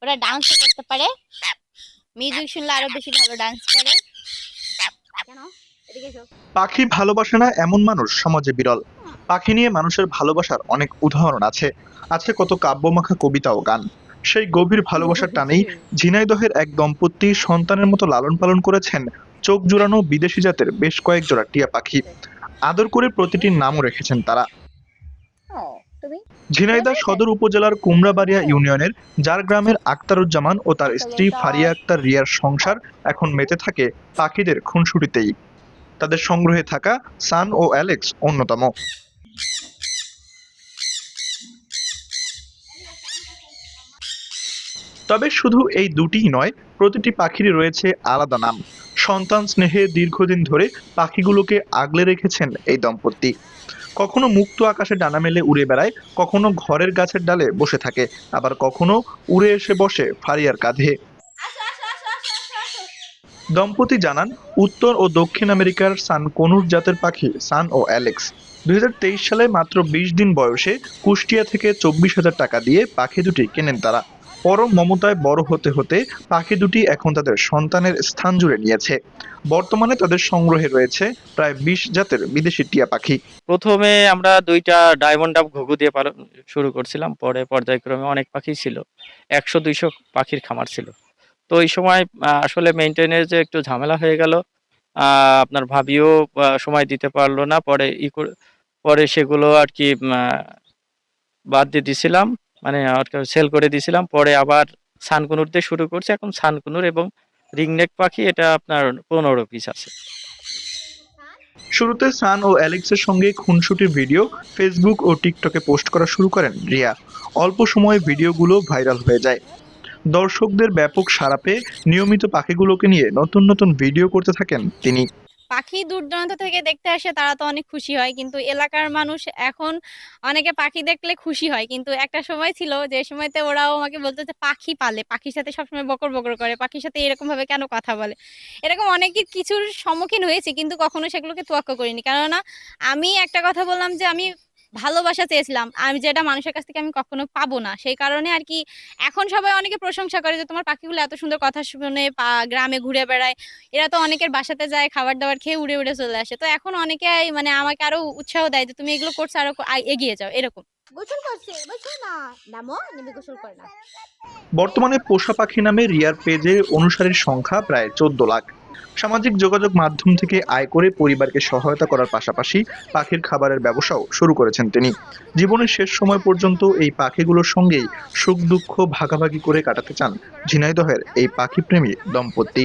ওরা ডান্স করতে পারে, মিউজিক শুনলে আরো বেশি ভালো ডান্স করে। কেন এদিকে এসো। পাখি ভালোবাসে না এমন মানুষ সমাজে বিরল। পাখি নিয়ে মানুষের ভালোবাসার অনেক উদাহরণ আছে। আছে কত কাব্যমাখা কবিতা ও গান। সেই গভীর ভালোবাসার টানেই ঝিনাইদহের এক দম্পতি সন্তানের মতো লালন পালন করেছেন চোখ জুড়ানো বিদেশি জাতের বেশ কয়েক জোড়া টিয়া পাখি। আদর করে প্রতিটির নামও রেখেছেন তারা। তুমি ঝিনাইদহ সদর উপজেলার কুমড়াবাড়িয়া ইউনিয়নের যার গ্রামের আক্তারুজ্জামান ও তার স্ত্রী ফারিয়া আক্তার রিয়ার সংসার এখন মেতে থাকে পাখিদের খুনসুটিতেই। তাদের সংগ্রহে থাকা সান ও অ্যালেক্স অন্যতম। তবে শুধু এই দুটিই নয়, প্রতিটি পাখিরই রয়েছে আলাদা নাম। সন্তান স্নেহে দীর্ঘদিন ধরে পাখিগুলোকে আগলে রেখেছেন এই দম্পতি। কখনো মুক্ত আকাশে ডানা মেলে উড়ে বেড়ায়, কখনো ঘরের গাছের ডালে বসে থাকে, আবার কখনো উড়ে এসে বসে ফারিয়ার কাঁধে। দম্পতি জানান, উত্তর ও দক্ষিণ আমেরিকার সান কনুর জাতের পাখি সান ও অ্যালেক্স 2023 সালে মাত্র 20 দিন বয়সে কুষ্টিয়া থেকে 24,000 টাকা দিয়ে পাখি দুটি কেনেন তারা। পরম মমতায় বড় হতে হতে পাখি দুটি এখন তাদের সন্তানের স্থান জুড়ে নিয়েছে। বর্তমানে তাদের সংগ্রহে রয়েছে প্রায় 20 জাতের বিদেশি টিয়া পাখি। প্রথমে আমরা 2টা ডায়মন্ড ডাব ঘুঘু দিয়ে পালন শুরু করছিলাম, পরে পর্যায়ক্রমে অনেক পাখি ছিল, 100-200 পাখির খামার ছিল। তো এই সময় আসলে মেনটেনের যে একটু ঝামেলা হয়ে গেল, আপনার ভাবিও সময় দিতে পারলো না, পরে সেগুলো আর কি বাদ দিয়ে দিছিলাম, মানে সেল করে দিছিলাম। পরে আবার সানকুনুর দিয়ে শুরু করছি, এখন সানকুনুর এবং রিংনেক পাখি এটা আপনার 15 পিস আছে। শুরুতে সান ও অ্যালেক্সের সঙ্গে খুনসুটির ভিডিও ফেসবুক ও টিকটকে পোস্ট করা শুরু করেন রিয়া। অল্প সময়ে ভিডিওগুলো ভাইরাল হয়ে যায়। দর্শকদের ব্যাপক সাড়া পেয়ে নিয়মিত পাখিগুলোকে নিয়ে নতুন নতুন ভিডিও করতে থাকেন তিনি। পাখি দূর দূরান্ত থেকে দেখতে আসে, তারা তো অনেক খুশি হয়, কিন্তু এলাকার মানুষ এখন অনেকে পাখি দেখলে খুশি হয়, কিন্তু একটা সময় ছিল যে সময়তে ওরাও আমাকে বলতো যে পাখি পালে, পাখির সাথে সবসময় বকর বকর করে, পাখির সাথে এরকম ভাবে কেন কথা বলে। এরকম অনেক কিছুর সম্মুখীন হয়েছি, কিন্তু কখনো সেগুলোকে তোয়াক্কা করিনি। কেননা আমি একটা কথা বললাম যে আমি ভালোবাসা চেয়েছিলাম, আমি যেটা মানুষের কাছ থেকে আমি কখনো পাবো না, সেই কারণে আর কি। এখন সবাই অনেকে প্রশংসা করে যে তোমার পাখিগুলো এত সুন্দর কথা শুনে গ্রামে ঘুরে বেড়ায়, এরা তো অনেকের বাসাতে যায়, খাবার দাবার খেয়ে উড়ে উড়ে চলে আসে। তো এখন অনেকে মানে আমাকে আরো উৎসাহ দেয় যে তুমি এগুলো করছো, আরো এগিয়ে যাও, এরকম। গোসল করছে বলছো না, নামো নেমে গোসল করে না। বর্তমানে পোষা পাখি নামে রিয়ার পেজে অনুসারীর সংখ্যা প্রায় 14 লাখ। সামাজিক যোগাযোগ মাধ্যম থেকে আয় করে পরিবারকে সহায়তা করার পাশাপাশি পাখির খাবারের ব্যবসাও শুরু করেছেন তিনি। জীবনের শেষ সময় পর্যন্ত এই পাখিগুলোর সঙ্গেই সুখ দুঃখ ভাগাভাগি করে কাটাতে চান ঝিনাইদহের এই পাখিপ্রেমী দম্পতি।